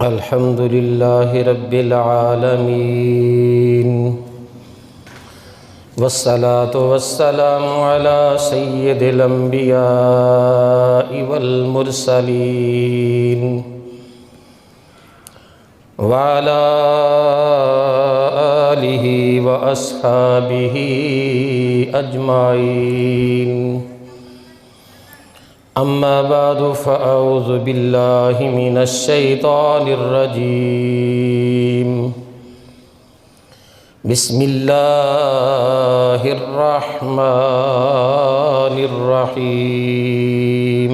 الحمد لله رب العالمين والصلاة والسلام على سيد الأنبياء والمرسلين وعلى آله وأصحابه أجمعين أما بعد فأعوذ بالله من الشيطان الرجيم بسم الله الرحمن الرحيم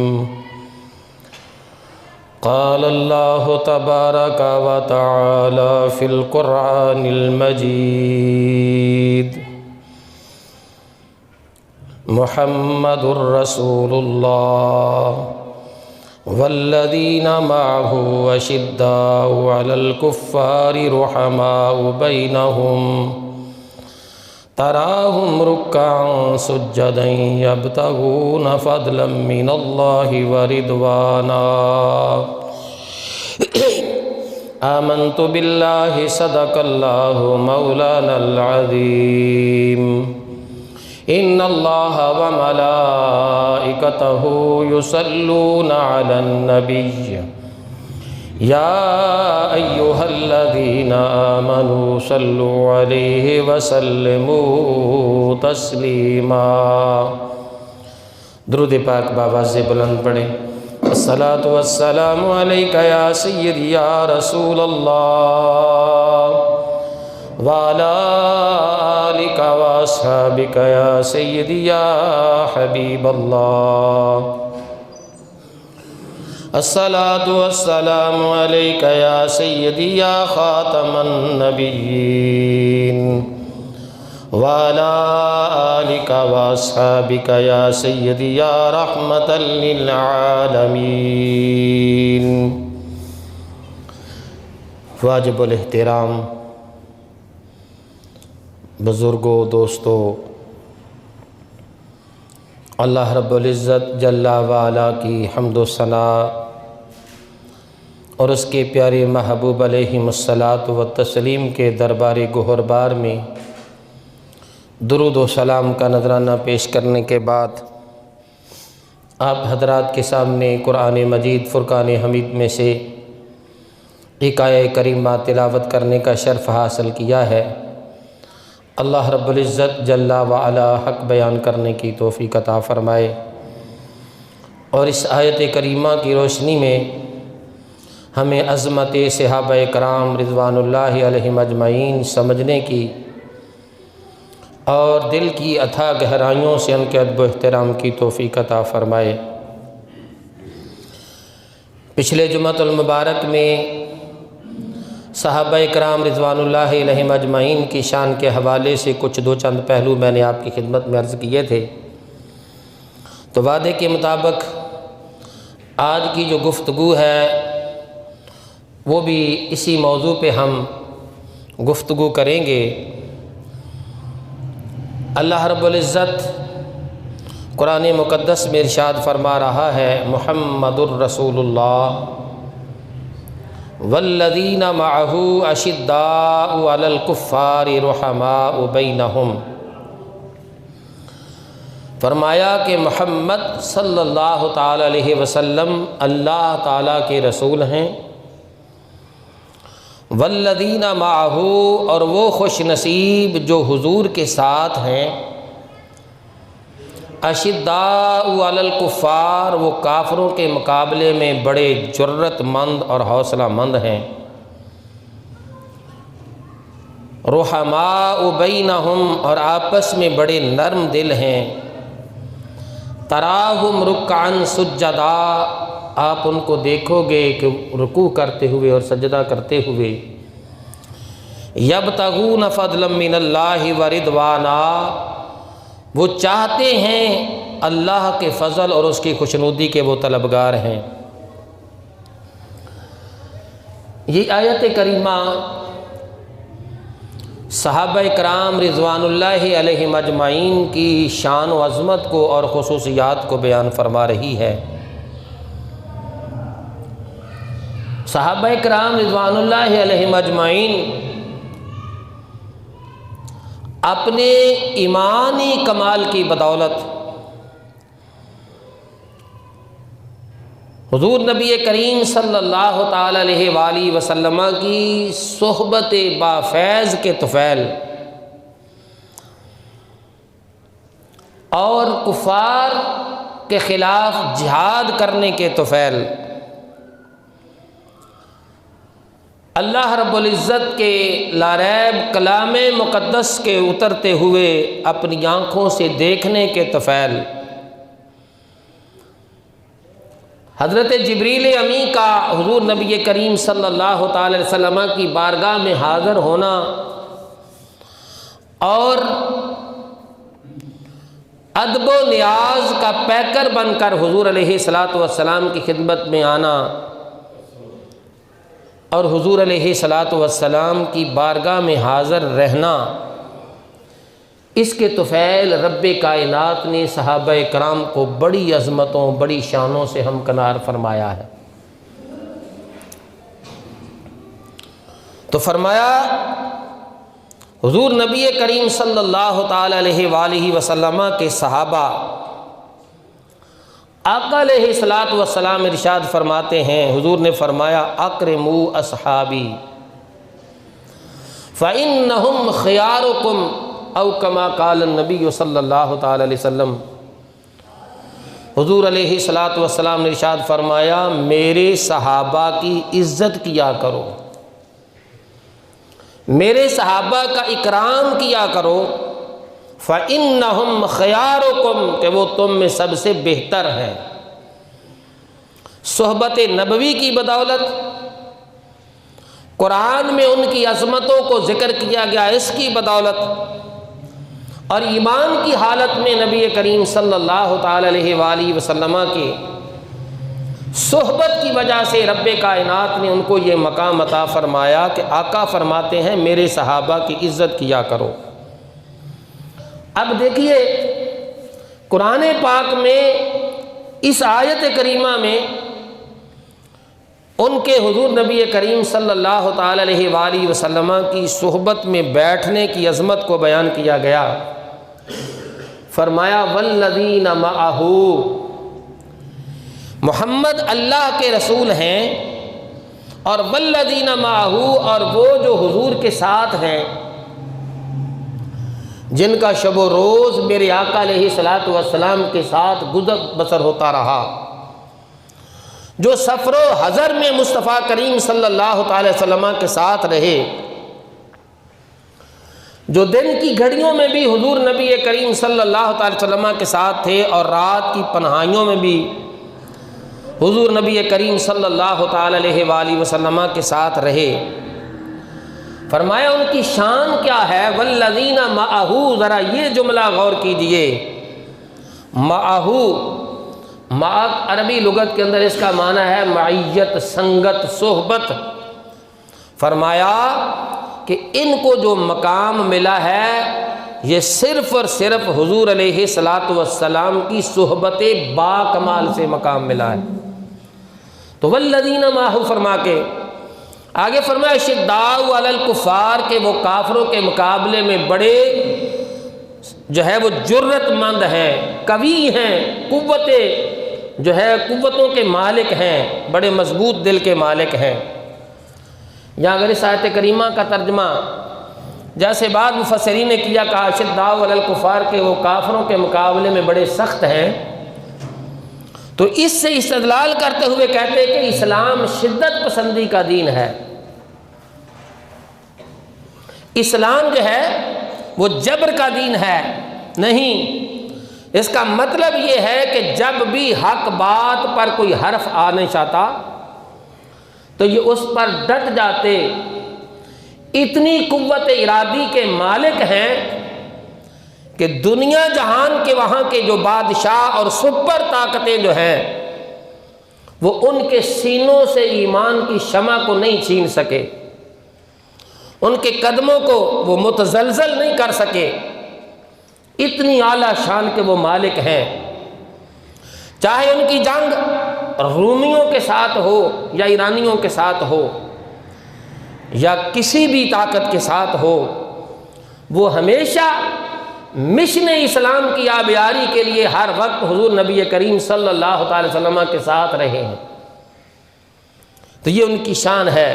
قال الله تبارك وتعالى في القرآن المجيد محمد رسول الله والذين معه أشداء على الكفار رحماء بينهم تراهم ركعا سجدا يبتغون فضلا من الله ورضوانا آمنت بالله صدق الله مولانا العظيم إن الله وملائكته يصلون على النبي يا أيها الذين آمنوا صلوا عليه وسلموا تسلیما۔ درود پاک بآواز بلند پڑھیں۔ الصلاة والسلام علیک یا سیدی یا رسول اللہ وعلى آلك وأصحابك يا سيدي يا حبيب الله الصلاة والسلام عليك يا سيدي يا خاتم النبيين وعلى آلك وأصحابك يا سيدي يا رحمة للعالمين۔ واجب الاحترام بزرگوں، دوستوں، اللہ رب العزت جل وعلا کی حمد و ثنا اور اس کے پیارے محبوب علیہ الصلاۃ والتسلیم کے دربار گہربار میں درود و سلام کا نذرانہ پیش کرنے کے بعد آپ حضرات کے سامنے قرآن مجید فرقان حمید میں سے ایک آیہ کریمہ تلاوت کرنے کا شرف حاصل کیا ہے۔ اللہ رب العزت جل وعلا حق بیان کرنے کی توفیق عطا فرمائے اور اس آیت کریمہ کی روشنی میں ہمیں عظمت صحابہ کرام رضوان اللہ علیہم اجمعین سمجھنے کی اور دل کی اتھاہ گہرائیوں سے ان کے ادب و احترام کی توفیق عطا فرمائے۔ پچھلے جمعۃ المبارک میں صحابہ کرام رضوان اللہ علیہم اجمعین کی شان کے حوالے سے کچھ دو چند پہلو میں نے آپ کی خدمت میں عرض کیے تھے، تو وعدے کے مطابق آج کی جو گفتگو ہے وہ بھی اسی موضوع پہ ہم گفتگو کریں گے۔ اللہ رب العزت قرآن مقدس میں ارشاد فرما رہا ہے محمد الرسول اللہ والذین معہ اشداء علی الکفار رحماء بینہم۔ فرمایا کہ محمد صلی اللہ تعالیٰ علیہ وسلم اللہ تعالیٰ کے رسول ہیں، والذین معہ اور وہ خوش نصیب جو حضور کے ساتھ ہیں، اشداء علی الکفار وہ کافروں کے مقابلے میں بڑے جرت مند اور حوصلہ مند ہیں، رحماء بینہم اور آپس میں بڑے نرم دل ہیں، تراہم رکعا سجدا آپ ان کو دیکھو گے کہ رکوع کرتے ہوئے اور سجدہ کرتے ہوئے، یبتغون فضلا من اللہ ورضوانا وہ چاہتے ہیں اللہ کے فضل اور اس کی خوشنودی کے وہ طلبگار ہیں۔ یہ آیت کریمہ صحابہ کرام رضوان اللہ علیہم اجمعین کی شان و عظمت کو اور خصوصیات کو بیان فرما رہی ہے۔ صحابہ کرام رضوان اللہ علیہم اجمعین اپنے ایمانی کمال کی بدولت حضور نبی کریم صلی اللہ تعالی علیہ وآلہ وسلم کی صحبت بافیض کے طفیل اور کفار کے خلاف جہاد کرنے کے طفیل اللہ رب العزت کے لاریب کلام مقدس کے اترتے ہوئے اپنی آنکھوں سے دیکھنے کے طفیل حضرت جبریل امی کا حضور نبی کریم صلی اللہ تعالی علیہ وسلم کی بارگاہ میں حاضر ہونا اور ادب و نیاز کا پیکر بن کر حضور علیہ الصلاۃ والسلام کی خدمت میں آنا اور حضور علیہ الصلاۃ والسلام کی بارگاہ میں حاضر رہنا، اس کے طفیل رب کائنات نے صحابہ کرام کو بڑی عظمتوں بڑی شانوں سے ہمکنار فرمایا ہے۔ تو فرمایا حضور نبی کریم صلی اللہ تعالی علیہ وآلہ وسلم کے صحابہ آقا علیہ الصلاۃ والسلام ارشاد فرماتے ہیں، حضور نے فرمایا اکرموا اصحابی فإنہم خیارکم او کما قال النبی صلی اللہ تعالی علیہ وسلم۔ حضور علیہ الصلاۃ والسلام نے ارشاد فرمایا میرے صحابہ کی عزت کیا کرو، میرے صحابہ کا اکرام کیا کرو، فإنہم خیارکم کہ وہ تم میں سب سے بہتر ہیں۔ صحبت نبوی کی بدولت قرآن میں ان کی عظمتوں کو ذکر کیا گیا، اس کی بدولت اور ایمان کی حالت میں نبی کریم صلی اللہ تعالی علیہ وآلہ وسلم کی صحبت کی وجہ سے رب کائنات نے ان کو یہ مقام عطا فرمایا کہ آقا فرماتے ہیں میرے صحابہ کی عزت کیا کرو۔ اب دیکھیے قرآن پاک میں اس آیت کریمہ میں ان کے حضور نبی کریم صلی اللہ تعالی علیہ وآلہ وسلم کی صحبت میں بیٹھنے کی عظمت کو بیان کیا گیا۔ فرمایا والذین معہ، محمد اللہ کے رسول ہیں، اور والذین معہ اور وہ جو حضور کے ساتھ ہیں، جن کا شب و روز میرے آقا علیہ الصلاۃ والسلام کے ساتھ گزر بسر ہوتا رہا، جو سفر و حضر میں مصطفیٰ کریم صلی اللہ تعالی وسلم کے ساتھ رہے، جو دن کی گھڑیوں میں بھی حضور نبی کریم صلی اللہ تعالی وسلم کے ساتھ تھے اور رات کی پنہائیوں میں بھی حضور نبی کریم صلی اللہ تعالی علیہ وآلہ وسلم کے ساتھ رہے۔ فرمایا ان کی شان کیا ہے، والذین معہ، ذرا یہ جملہ غور کیجئے، معہ، مع عربی لغت کے اندر اس کا معنی ہے معیت، سنگت، صحبت۔ فرمایا کہ ان کو جو مقام ملا ہے یہ صرف اور صرف حضور علیہ الصلاۃ والسلام کی صحبت با کمال سے مقام ملا ہے۔ تو والذین معہ فرما کے آگے فرمایا شداء علی الکفار، کہ وہ کافروں کے مقابلے میں بڑے جو ہے وہ جرت مند ہیں، قوی ہیں، قوتوں کے مالک ہیں، بڑے مضبوط دل کے مالک ہیں۔ یا اگر اس آیت کریمہ کا ترجمہ جیسے بعض مفسرین نے کیا، کہا شداء علی الکفار کہ وہ کافروں کے مقابلے میں بڑے سخت ہیں، تو اس سے استدلال کرتے ہوئے کہتے ہیں کہ اسلام شدت پسندی کا دین ہے۔ اسلام جو ہے وہ جبر کا دین ہے نہیں۔ اس کا مطلب یہ ہے کہ جب بھی حق بات پر کوئی حرف آ نہیں چاہتا تو یہ اس پر ڈٹ جاتے، اتنی قوت ارادی کے مالک ہیں کہ دنیا جہان کے وہاں کے جو بادشاہ اور سپر طاقتیں جو ہیں وہ ان کے سینوں سے ایمان کی شمع کو نہیں چھین سکے، ان کے قدموں کو وہ متزلزل نہیں کر سکے، اتنی اعلیٰ شان کے وہ مالک ہیں۔ چاہے ان کی جنگ رومیوں کے ساتھ ہو یا ایرانیوں کے ساتھ ہو یا کسی بھی طاقت کے ساتھ ہو، وہ ہمیشہ مشن اسلام کی آبیاری کے لیے ہر وقت حضور نبی کریم صلی اللہ تعالی وسلم کے ساتھ رہے ہیں۔ تو یہ ان کی شان ہے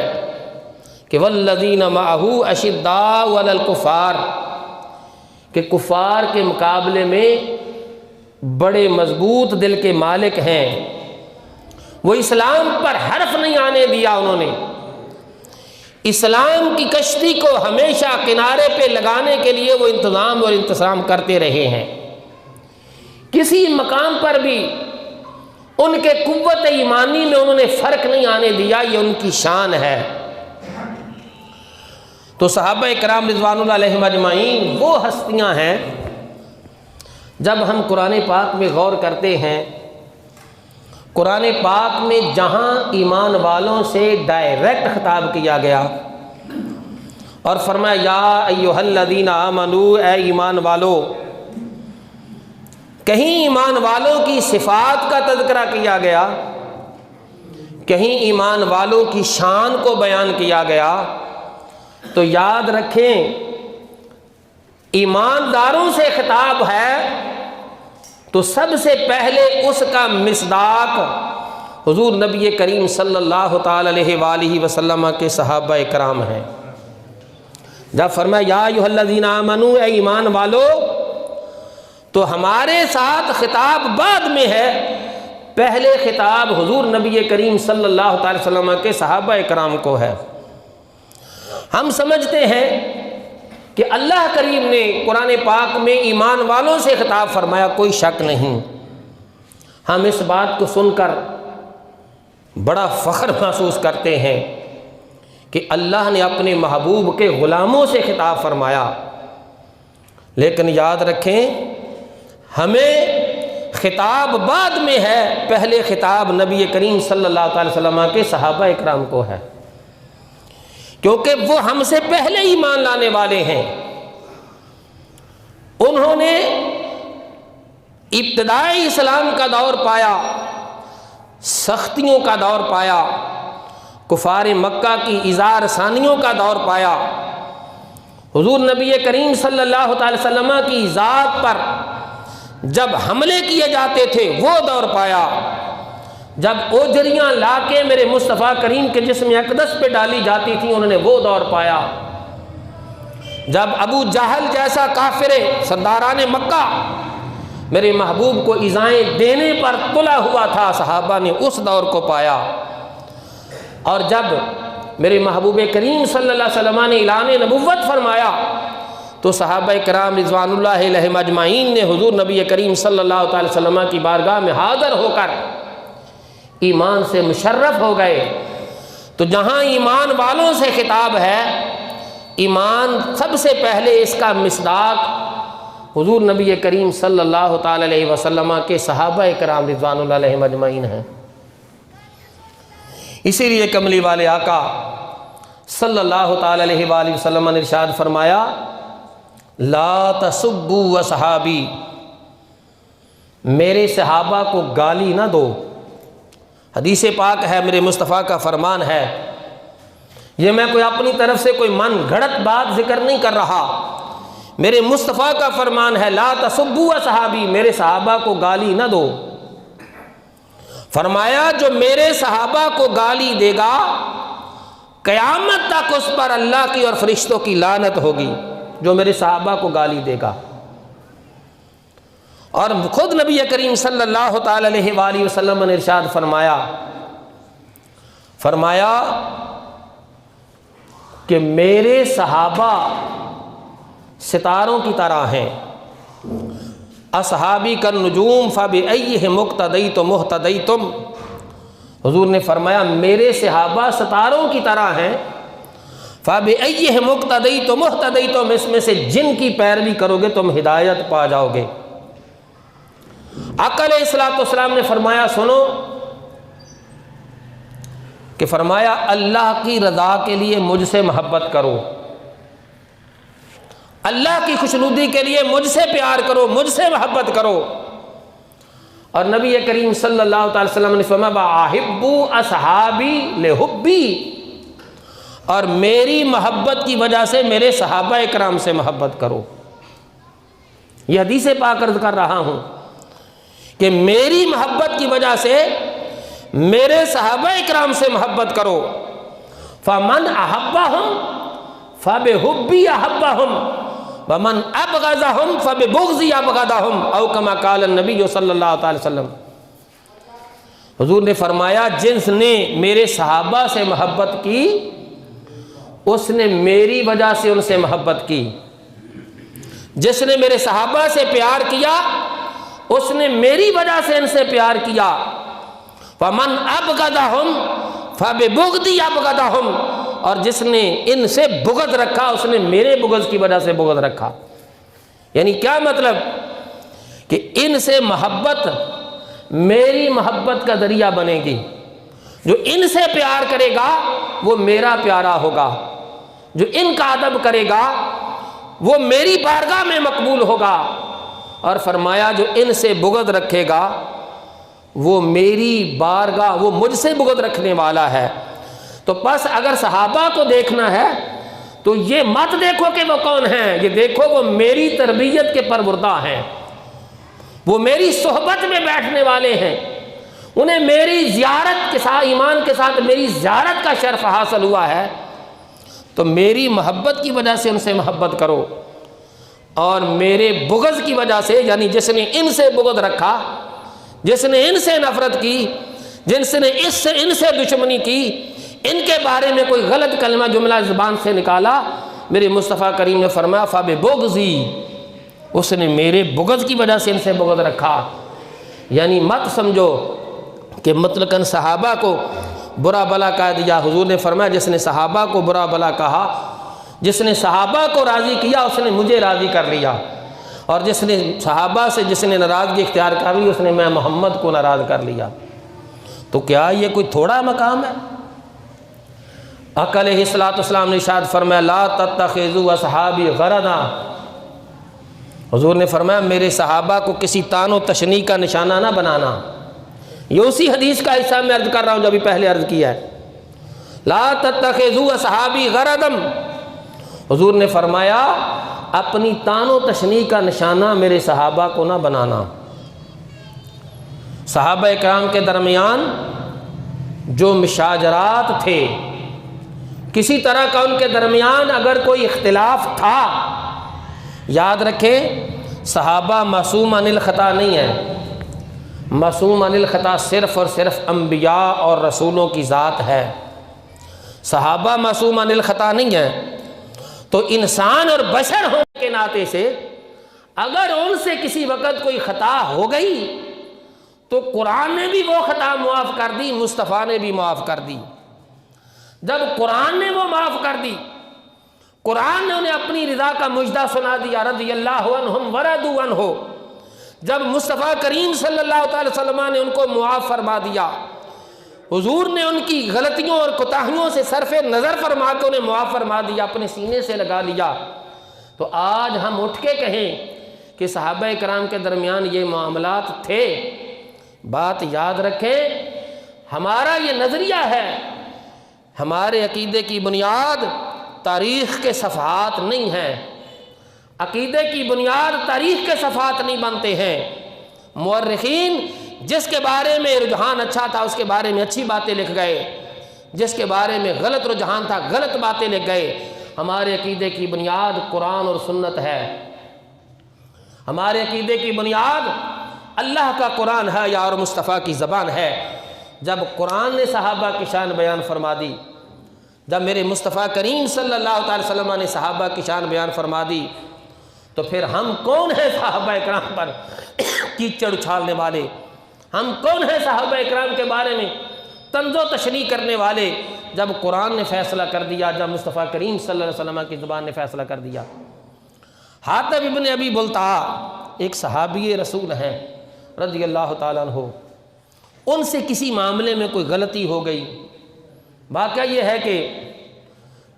کہ والذین معہ اشداء علی الکفار، کہ کفار کے مقابلے میں بڑے مضبوط دل کے مالک ہیں۔ وہ اسلام پر حرف نہیں آنے دیا، انہوں نے اسلام کی کشتی کو ہمیشہ کنارے پہ لگانے کے لیے وہ انتظام اور انتظام کرتے رہے ہیں۔ کسی مقام پر بھی ان کے قوت ایمانی میں انہوں نے فرق نہیں آنے دیا، یہ ان کی شان ہے۔ تو صحابہ کرام رضوان اللہ علیہم اجمعین وہ ہستیاں ہیں، جب ہم قرآن پاک میں غور کرتے ہیں، قرآن پاک میں جہاں ایمان والوں سے ڈائریکٹ خطاب کیا گیا اور فرمایا یا ایھا الذین آمنوا، اے ایمان والو، کہیں ایمان والوں کی صفات کا تذکرہ کیا گیا، کہیں ایمان والوں کی شان کو بیان کیا گیا، تو یاد رکھیں ایمانداروں سے خطاب ہے تو سب سے پہلے اس کا مصداق حضور نبی کریم صلی اللہ تعالی علیہ وآلہ وسلم کے صحابہ کرام ہیں۔ جب فرمایا یا ایھا الذین آمنوا، اے ایمان والو، تو ہمارے ساتھ خطاب بعد میں ہے، پہلے خطاب حضور نبی کریم صلی اللہ تعالی وسلم کے صحابہ کرام کو ہے۔ ہم سمجھتے ہیں کہ اللہ کریم نے قرآن پاک میں ایمان والوں سے خطاب فرمایا، کوئی شک نہیں۔ ہم اس بات کو سن کر بڑا فخر محسوس کرتے ہیں کہ اللہ نے اپنے محبوب کے غلاموں سے خطاب فرمایا، لیکن یاد رکھیں ہمیں خطاب بعد میں ہے، پہلے خطاب نبی کریم صلی اللہ تعالی وسلم کے صحابہ اکرام کو ہے، کیونکہ وہ ہم سے پہلے ایمان لانے والے ہیں۔ انہوں نے ابتدائی اسلام کا دور پایا، سختیوں کا دور پایا، کفار مکہ کی اظہار ثانیوں کا دور پایا، حضور نبی کریم صلی اللہ تعالی وسلم کی ذات پر جب حملے کیے جاتے تھے وہ دور پایا، جب اوجریاں لا کے میرے مصطفیٰ کریم کے جسم اقدس پہ ڈالی جاتی تھی انہوں نے وہ دور پایا، جب ابو جہل جیسا کافر سرداران مکہ میرے محبوب کو ایذائیں دینے پر تلا ہوا تھا، صحابہ نے اس دور کو پایا، اور جب میرے محبوب کریم صلی اللہ علیہ وسلم نے اعلان نبوت فرمایا تو صحابہ کرام رضوان اللہ علیہم اجمعین نے حضور نبی کریم صلی اللہ تعالی وسلم کی بارگاہ میں حاضر ہو کر ایمان سے مشرف ہو گئے۔ تو جہاں ایمان والوں سے خطاب ہے، ایمان سب سے پہلے اس کا مصداق حضور نبی کریم صلی اللہ تعالی علیہ وسلم کے صحابہ کرام رضوان اللہ علیہم اجمعین ہیں۔ اسی لیے کملی والے آقا صلی اللہ تعالی علیہ وآلہ وسلم نے ارشاد فرمایا لا تسبوا اصحابی، میرے صحابہ کو گالی نہ دو۔ حدیث پاک ہے، میرے مصطفیٰ کا فرمان ہے، یہ میں کوئی اپنی طرف سے کوئی من گھڑت بات ذکر نہیں کر رہا، میرے مصطفیٰ کا فرمان ہے لا تسبوا اصحابی، میرے صحابہ کو گالی نہ دو۔ فرمایا جو میرے صحابہ کو گالی دے گا قیامت تک اس پر اللہ کی اور فرشتوں کی لعنت ہوگی، جو میرے صحابہ کو گالی دے گا۔ اور خود نبی کریم صلی اللہ تعالی علیہ وآلہ وسلم نے ارشاد فرمایا کہ میرے صحابہ ستاروں کی طرح ہیں، اصحابی کالنجوم فبأیہم اقتدیتم اہتدیتم، حضور نے فرمایا میرے صحابہ ستاروں کی طرح ہیں، فبأیہم اقتدیتم اہتدیتم، اس میں سے جن کی پیروی کرو گے تم ہدایت پا جاؤ گے۔ آقا علیہ الصلوۃ والسلام نے فرمایا سنو، کہ فرمایا اللہ کی رضا کے لیے مجھ سے محبت کرو، اللہ کی خوشنودی کے لیے مجھ سے پیار کرو، مجھ سے محبت کرو، اور نبی کریم صلی اللہ تعالی وسلم نے فرمایا احبوا اصحابی لحبی، اور میری محبت کی وجہ سے میرے صحابہ اکرام سے محبت کرو۔ یہ حدیث پاک عرض کر رہا ہوں کہ میری محبت کی وجہ سے میرے صحابہ اکرام سے محبت کرو۔ فمن احبہم فبحبی احبہم ومن ابغضہم فببغضی ابغضہم، او کما قال النبی صلی اللہ تعالی وسلم۔ حضور نے فرمایا جس نے میرے صحابہ سے محبت کی اس نے میری وجہ سے ان سے محبت کی، جس نے میرے صحابہ سے پیار کیا اس نے میری وجہ سے ان سے پیار کیا۔ فمن ابغضہم فببغضی ابغضہم، اور جس نے ان سے بغض رکھا اس نے میرے بغض کی وجہ سے بغض رکھا۔ یعنی کیا مطلب کہ ان سے محبت میری محبت کا ذریعہ بنے گی۔ جو ان سے پیار کرے گا وہ میرا پیارا ہوگا، جو ان کا ادب کرے گا وہ میری بارگاہ میں مقبول ہوگا، اور فرمایا جو ان سے بغض رکھے گا وہ میری بارگاہ، وہ مجھ سے بغض رکھنے والا ہے۔ تو بس اگر صحابہ کو دیکھنا ہے تو یہ مت دیکھو کہ وہ کون ہیں، یہ دیکھو وہ میری تربیت کے پروردہ ہیں، وہ میری صحبت میں بیٹھنے والے ہیں، انہیں میری زیارت کے ساتھ، ایمان کے ساتھ میری زیارت کا شرف حاصل ہوا ہے، تو میری محبت کی وجہ سے ان سے محبت کرو، اور میرے بغض کی وجہ سے، یعنی جس نے ان سے بغض رکھا، جس نے ان سے نفرت کی، جس نے ان سے دشمنی کی، ان کے بارے میں کوئی غلط کلمہ جملہ زبان سے نکالا، میرے مصطفیٰ کریم نے فرمایا فببغضی، اس نے میرے بغض کی وجہ سے ان سے بغض رکھا۔ یعنی مت سمجھو کہ مطلقاً صحابہ کو برا بلا کہہ دیا۔ حضور نے فرمایا جس نے صحابہ کو برا بلا کہا، جس نے صحابہ کو راضی کیا اس نے مجھے راضی کر لیا، اور جس نے صحابہ سے جس نے ناراضگی اختیار کر لی اس نے میں محمد کو ناراض کر لیا۔ تو کیا یہ کوئی تھوڑا مقام ہے؟ آقا علیہ الصلوۃ والسلام نے ارشاد فرمایا لا تتخذوا اصحابی غرضا، حضور نے فرمایا میرے صحابہ کو کسی تان و تشنیع کا نشانہ نہ بنانا۔ یہ اسی حدیث کا حصہ میں عرض کر رہا ہوں جو ابھی پہلے عرض کیا ہے، لا تتخذوا اصحابی غرضا۔ حضور نے فرمایا اپنی تان و تشنیع کا نشانہ میرے صحابہ کو نہ بنانا۔ صحابہ کرام کے درمیان جو مشاجرات تھے، کسی طرح کا ان کے درمیان اگر کوئی اختلاف تھا، یاد رکھیں صحابہ معصوم عن الخطا نہیں ہیں، معصوم عن الخطا صرف اور صرف انبیاء اور رسولوں کی ذات ہے، صحابہ معصوم عن الخطا نہیں ہیں۔ تو انسان اور بشر ہونے کے ناطے سے اگر ان سے کسی وقت کوئی خطا ہو گئی تو قرآن نے بھی وہ خطا معاف کر دی، مصطفیٰ نے بھی معاف کر دی۔ جب قرآن نے وہ معاف کر دی، قرآن نے انہیں اپنی رضا کا مجدہ سنا دیا، رضی اللہ عنہم ورضوا عنہ، جب مصطفیٰ کریم صلی اللہ تعالی وسلم نے ان کو معاف فرما دیا، حضور نے ان کی غلطیوں اور کوتاہیوں سے صرف نظر فرما کے انہیں معاف فرما دیا، اپنے سینے سے لگا لیا، تو آج ہم اٹھ کے کہیں کہ صحابہ کرام کے درمیان یہ معاملات تھے، بات یاد رکھیں ہمارا یہ نظریہ ہے، ہمارے عقیدے کی بنیاد تاریخ کے صفحات نہیں ہیں، عقیدے کی بنیاد تاریخ کے صفحات نہیں بنتے ہیں۔ مورخین جس کے بارے میں رجحان اچھا تھا اس کے بارے میں اچھی باتیں لکھ گئے، جس کے بارے میں غلط رجحان تھا غلط باتیں لکھ گئے۔ ہمارے عقیدے کی بنیاد قرآن اور سنت ہے، ہمارے عقیدے کی بنیاد اللہ کا قرآن ہے یا اور مصطفیٰ کی زبان ہے۔ جب قرآن نے صحابہ کی شان بیان فرما دی، جب میرے مصطفیٰ کریم صلی اللہ تعالی وسلم نے صحابہ کی شان بیان فرما دی، تو پھر ہم کون ہیں صحابہ اکرام پر کیچڑ اچھالنے والے؟ ہم کون ہیں صحابہ اکرام کے بارے میں طنز و تشنیع کرنے والے؟ جب قرآن نے فیصلہ کر دیا، جب مصطفیٰ کریم صلی اللہ علیہ وسلم کی زبان نے فیصلہ کر دیا۔ حاتب ابن ابی بلتعہ ایک صحابی رسول ہیں رضی اللہ تعالیٰ عنہ، ان سے کسی معاملے میں کوئی غلطی ہو گئی۔ واقعہ یہ ہے کہ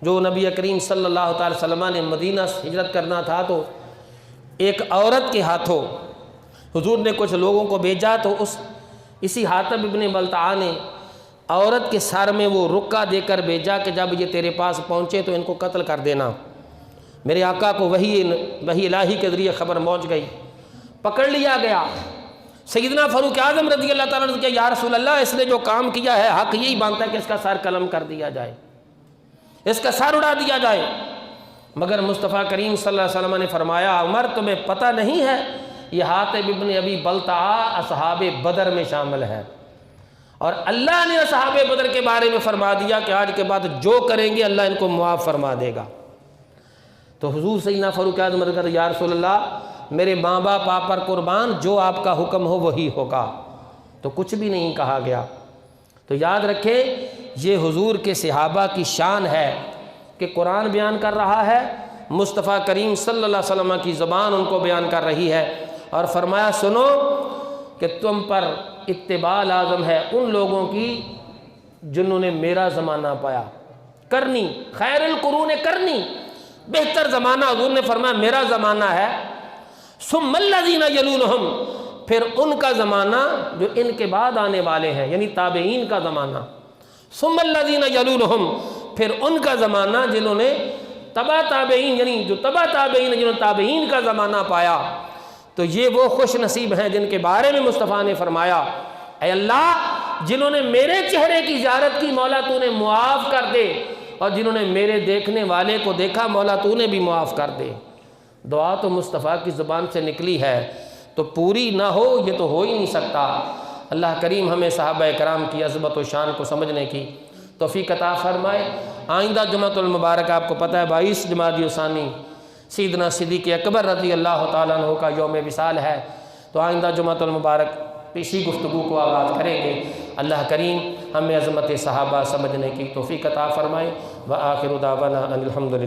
جو نبی کریم صلی اللہ تعالی وسلم نے مدینہ سے ہجرت کرنا تھا تو ایک عورت کے ہاتھوں حضور نے کچھ لوگوں کو بھیجا تو اسی حاتب ابن بلتعہ نے عورت کے سر میں وہ رکا دے کر بھیجا کہ جب یہ تیرے پاس پہنچے تو ان کو قتل کر دینا۔ میرے آقا کو وحی الہی کے ذریعے خبر پہنچ گئی، پکڑ لیا گیا۔ سیدنا فاروق اعظم رضی اللہ تعالیٰ عنہ نے کہا یا رسول اللہ، اس نے جو کام کیا ہے حق یہی بنتا ہے کہ اس کا سر قلم کر دیا جائے، اس کا سر اڑا دیا جائے۔ مگر مصطفیٰ کریم صلی اللہ علیہ وسلم نے فرمایا عمر تمہیں پتہ نہیں ہے یہ حاتب ابن ابی بلتعہ اصحاب بدر میں شامل ہے، اور اللہ نے اصحاب بدر کے بارے میں فرما دیا کہ آج کے بعد جو کریں گے اللہ ان کو معاف فرما دے گا۔ تو حضور سیدنا فاروق اعظم نے کہا یا رسول اللہ میرے ماں باپ آپ پر قربان، جو آپ کا حکم ہو وہی ہوگا۔ تو کچھ بھی نہیں کہا گیا۔ تو یاد رکھیں یہ حضور کے صحابہ کی شان ہے کہ قرآن بیان کر رہا ہے، مصطفیٰ کریم صلی اللہ علیہ وسلم کی زبان ان کو بیان کر رہی ہے، اور فرمایا سنو کہ تم پر اتباع لازم ہے ان لوگوں کی جنہوں نے میرا زمانہ پایا، کرنی خیر القرون کرنی، بہتر زمانہ حضور نے فرمایا میرا زمانہ ہے، ثم الذین یلونہم، پھر ان کا زمانہ جو ان کے بعد آنے والے ہیں یعنی تابعین کا زمانہ، ثم الذین یلونہم، پھر ان کا زمانہ جنہوں نے تبع تابعین یعنی جو تبع تابعین جنہوں نے تابعین کا زمانہ پایا۔ تو یہ وہ خوش نصیب ہیں جن کے بارے میں مصطفیٰ نے فرمایا اے اللہ جنہوں نے میرے چہرے کی زیارت کی مولا تو نے معاف کر دے، اور جنہوں نے میرے دیکھنے والے کو دیکھا مولا تو نے بھی معاف کر دے۔ دعا تو مصطفیٰ کی زبان سے نکلی ہے تو پوری نہ ہو یہ تو ہو ہی نہیں سکتا۔ اللہ کریم ہمیں صحابہ کرام کی عظمت و شان کو سمجھنے کی توفیق عطا فرمائے۔ آئندہ جمعۃ المبارک آپ کو پتہ ہے 22 جمادی الثانی سیدنا صدیق اکبر رضی اللہ تعالیٰ عنہ کا یوم وصال ہے، تو آئندہ جمعۃ المبارک اسی گفتگو کو آغاز کریں گے۔ اللہ کریم ہمیں عظمت صحابہ سمجھنے کی توفیق عطا فرمائے۔ وآخر دعوانا ان الحمدللہ۔